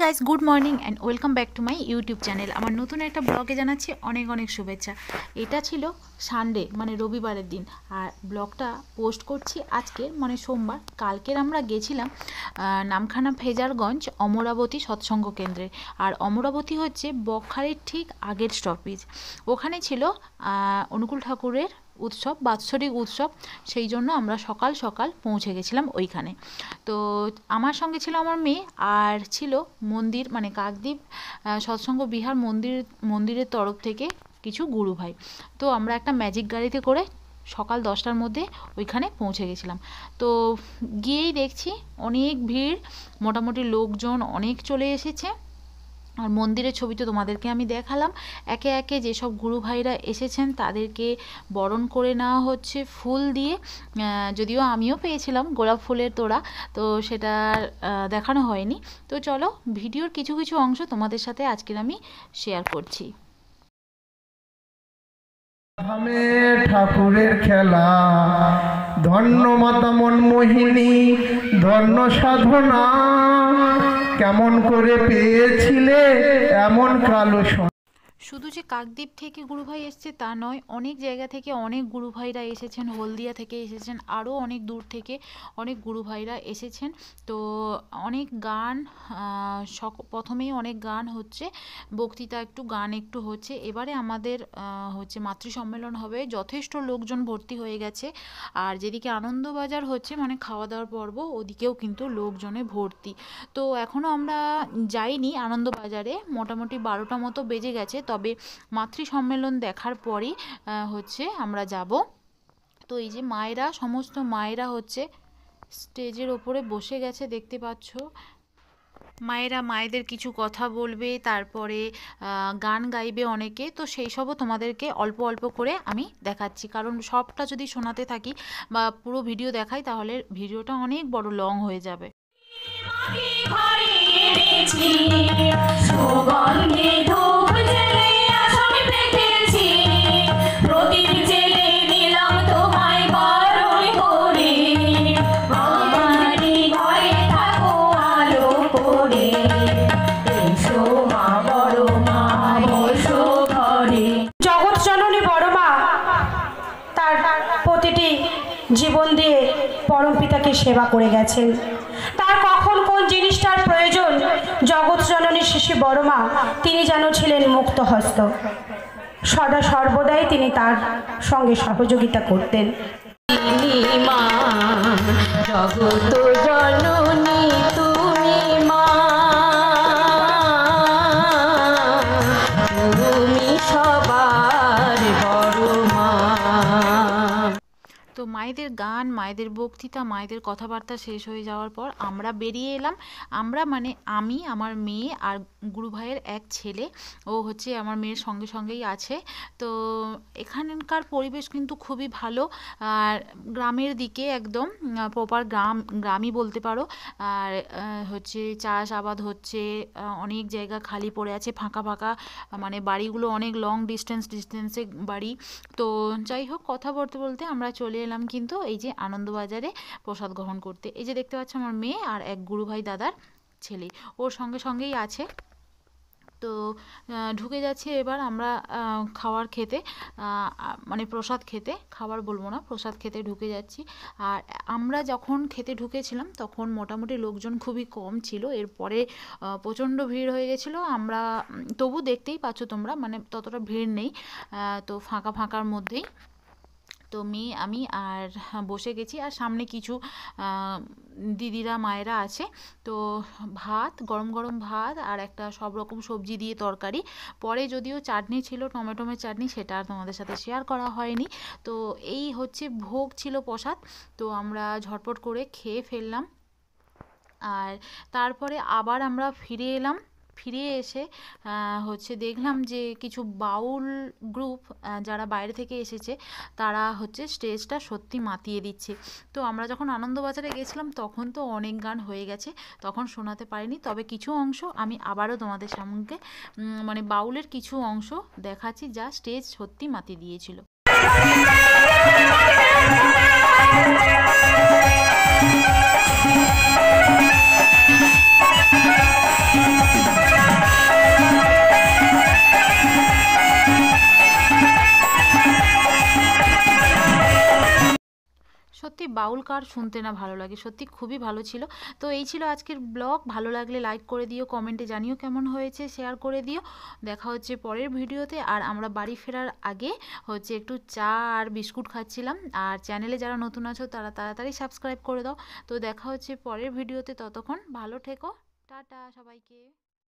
Guys, good morning and welcome back to my YouTube channel. আমার নতুন একটা ব্লগে জানাচ্ছি অনেক অনেক শুভেচ্ছা। এটা ছিল সানডে মানে রবিবারের দিন, আর ব্লগটা পোস্ট করছি আজকে মানে সোমবার। কালকের আমরা গেছিলাম নামখানা ফেজারগঞ্জ অমরাবতী সৎসঙ্গ কেন্দ্রে। আর অমরাবতী হচ্ছে বকখালির ঠিক আগের স্টপেজ। ওখানে ছিল অনুকূল ঠাকুরের উৎসব, বাৎসরিক উৎসব, সেই জন্য আমরা সকাল সকাল পৌঁছে গেছিলাম ওইখানে। তো আমার সঙ্গে ছিল আমার মেয়ে, আর ছিল মন্দির মানে কাকদ্বীপ সৎসঙ্গ বিহার মন্দিরের তরফ থেকে কিছু গুরু ভাই। তো আমরা একটা ম্যাজিক গাড়িতে করে সকাল 10টার মধ্যে ওইখানে পৌঁছে গেছিলাম। তো গিয়েই দেখছি অনেক ভিড়, মোটামুটি লোকজন অনেক চলে এসেছে। আর মন্দিরের ছবি তো তোমাদেরকে আমি দেখালাম। একে একে যেসব গুরু ভাইরা এসেছেন তাদেরকে বরণ করে নেওয়া হচ্ছে ফুল দিয়ে। যদিও আমিও পেয়েছিলাম গোলাপ ফুলের তোড়া, তো সেটা দেখানো হয়নি। তো চলো ভিডিওর কিছু কিছু অংশ তোমাদের সাথে আজকের আমি শেয়ার করছি। ঠাকুরের খেলা, ধন্য মাতা মনমোহিনী, ধন্য সাধনা, কেমন করে পেয়েছিলে এমন কালো। শুধু যে কাকদ্বীপ থেকে গুরুভাই এসছে তা নয়, অনেক জায়গা থেকে অনেক গুরুভাইরা এসেছেন, হলদিয়া থেকে এসেছেন, আরও অনেক দূর থেকে অনেক গুরুভাইরা এসেছেন। তো অনেক গান, প্রথমেই অনেক গান হচ্ছে, বক্তৃতা একটু, গান একটু হচ্ছে। এবারে আমাদের হচ্ছে মাতৃ সম্মেলন হবে, যথেষ্ট লোকজন ভর্তি হয়ে গেছে। আর যেদিকে আনন্দবাজার হচ্ছে মানে খাওয়া দাওয়ার পর্ব, ওদিকেও কিন্তু লোকজনে ভর্তি। তো এখনও আমরা যাইনি আনন্দবাজারে, মোটামুটি 12টা মতো বেজে গেছে। তবে মাতৃ সম্মেলন দেখার পরই হচ্ছে আমরা যাব। তো এই যে মায়েরা, সমস্ত মায়েরা হচ্ছে স্টেজের ওপরে বসে গেছে, দেখতে পাচ্ছ। মায়েরা মায়েদের কিছু কথা বলবে, তারপরে গান গাইবে অনেকে। তো সেই সবও তোমাদেরকে অল্প অল্প করে আমি দেখাচ্ছি, কারণ সবটা যদি শোনাতে থাকি বা পুরো ভিডিও দেখাই তাহলে ভিডিওটা অনেক বড় লং হয়ে যাবে। প্রতিটি জীবন দিয়ে পরম পিতাকে সেবা করে গেছেন। তার কখন কোন জিনিসটার প্রয়োজন, জগৎ জননী শিশু বড় মা তিনি যেন ছিলেন মুক্ত হস্ত, সদা সর্বদাই তিনি তার সঙ্গে সহযোগিতা করতেন। মা জগৎ জননী তুমি মা, তুমি সবার বড় মা। তো মায়েদের গান, মায়েদের বক্তৃতা, মায়েদের কথাবার্তা শেষ হয়ে যাওয়ার পর আমরা বেরিয়ে এলাম। আমরা মানে আমি, আমার মেয়ে আর গুরু ভাইয়ের এক ছেলে, ও হচ্ছে আমার মেয়ের সঙ্গে সঙ্গেই আছে। তো এখানকার পরিবেশ কিন্তু খুবই ভালো, আর গ্রামের দিকে একদম প্রপার গ্রামই বলতে পারো। আর হচ্ছে চাষ আবাদ হচ্ছে, অনেক জায়গা খালি পড়ে আছে, ফাঁকা ফাঁকা, মানে বাড়িগুলো অনেক লং ডিস্টেন্সে বাড়ি। তো যাই হোক, কথা বলতে বলতে আমরা চলে এলাম কিন্তু এই যে আনন্দবাজারে প্রসাদ গ্রহণ করতে। এই যে দেখতে পাচ্ছ আমার মেয়ে আর এক গুরুভাই দাদার ছেলে ওর সঙ্গে সঙ্গেই আছে। তো ঢুকে যাচ্ছে এবার আমরা খাবার খেতে, মানে প্রসাদ খেতে, খাবার বলবো না, প্রসাদ খেতে ঢুকে যাচ্ছি। আর আমরা যখন খেতে ঢুকেছিলাম তখন মোটামুটি লোকজন খুবই কম ছিল, এরপরে প্রচণ্ড ভিড় হয়ে গেছিলো। আমরা তবু দেখতেই পাচ্ছ তোমরা, মানে ততটা ভিড় নেই, তো ফাঁকা ফাঁকার মধ্যেই। তো মেয়ে আমি আর বসে গেছি, আর সামনে কিছু দিদিরা মায়েরা আছে। তো ভাত, গরম গরম ভাত আর একটা সব রকম সবজি দিয়ে তরকারি, পরে যদিও চাটনি ছিল, টমেটোমের চাটনি, সেটা আর তোমাদের সাথে শেয়ার করা হয়নি। তো এই হচ্ছে ভোগ ছিল, প্রসাদ। তো আমরা ঝটপট করে খেয়ে ফেললাম, আর তারপরে আবার আমরা ফিরে এলাম। ফিরে এসে হচ্ছে দেখলাম যে কিছু বাউল গ্রুপ যারা বাইরে থেকে এসেছে তারা হচ্ছে স্টেজটা সত্যি মাতিয়ে দিচ্ছে। তো আমরা যখন আনন্দবাজারে গেছিলাম তখন তো অনেক গান হয়ে গেছে, তখন শোনাতে পারিনি। তবে কিছু অংশ আমি আবারও তোমাদের সামনে মানে বাউলের কিছু অংশ দেখাচ্ছি, যা স্টেজ সত্যি মাতিয়ে দিয়েছিল। সত্যি বাউল কার শুনতে না ভালো লাগে, সত্যি খুবই ভালো ছিল। তো এই ছিল আজকের ব্লগ। ভালো লাগলে লাইক করে দিও, কমেন্টে জানিও কেমন হয়েছে, শেয়ার করে দিও। দেখা হচ্ছে পরের ভিডিওতে। আর আমরা বাড়ি ফেরার আগে হচ্ছে একটু চা আর বিস্কুট খাচ্ছিলাম। আর চ্যানেলে যারা নতুন আছো তারা তাড়াতাড়ি সাবস্ক্রাইব করে দাও। তো দেখা হচ্ছে পরের ভিডিওতে, ততক্ষণ ভালো থেকো, টাটা সবাইকে।